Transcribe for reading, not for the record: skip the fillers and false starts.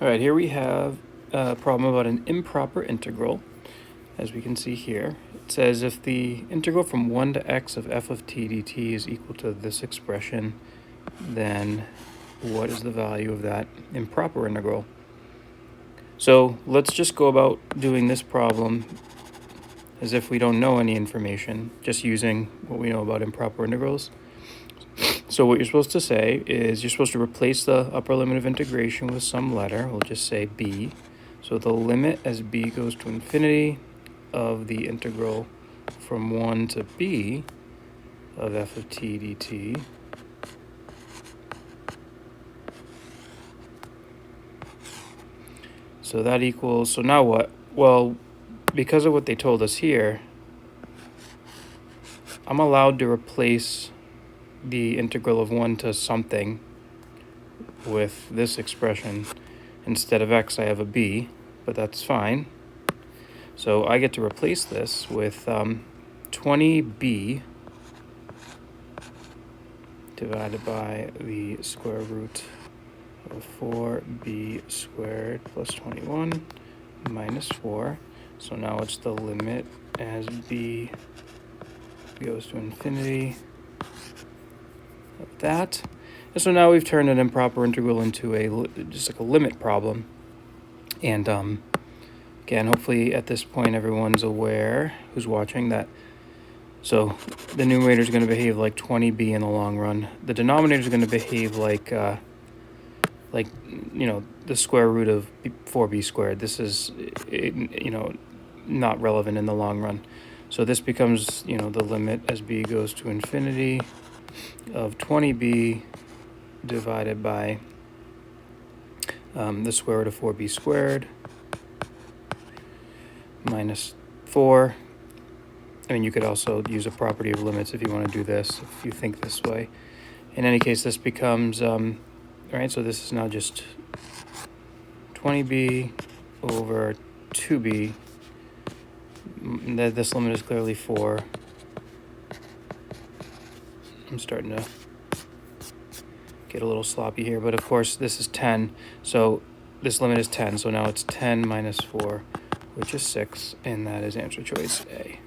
All right, here we have a problem about an improper integral. As we can see here, it says if the integral from 1 to x of f of t dt is equal to this expression, then what is the value of that improper integral? So let's just go about doing this problem as if we don't know any information, just using what we know about improper integrals. So what you're supposed to say is you're supposed to replace the upper limit of integration with some letter. We'll just say b. So the limit as b goes to infinity of the integral from 1 to b of f of t dt so that equals, so now what? Well, because of what they told us here, I'm allowed to replace the integral of 1 to something with this expression. Instead of x, I have a b, but that's fine. So I get to replace this with 20b divided by the square root of 4b squared plus 21 minus 4. So now it's the limit as b goes to infinity of that. And so now we've turned an improper integral into just like a limit problem. And again, hopefully at this point everyone's aware who's watching that. So the numerator is going to behave like 20b in the long run. The denominator is going to behave like the square root of 4b squared. This is not relevant in the long run. So this becomes the limit as b goes to infinity of 20b divided by the square root of 4b squared minus 4. I mean, you could also use a property of limits if you want to do this, if you think this way. In any case, this becomes, right, so this is now just 20b over 2b. This limit is clearly 4. I'm starting to get a little sloppy here, but of course this is 10. So this limit is 10, so now it's 10 minus 4, which is 6, and that is answer choice A.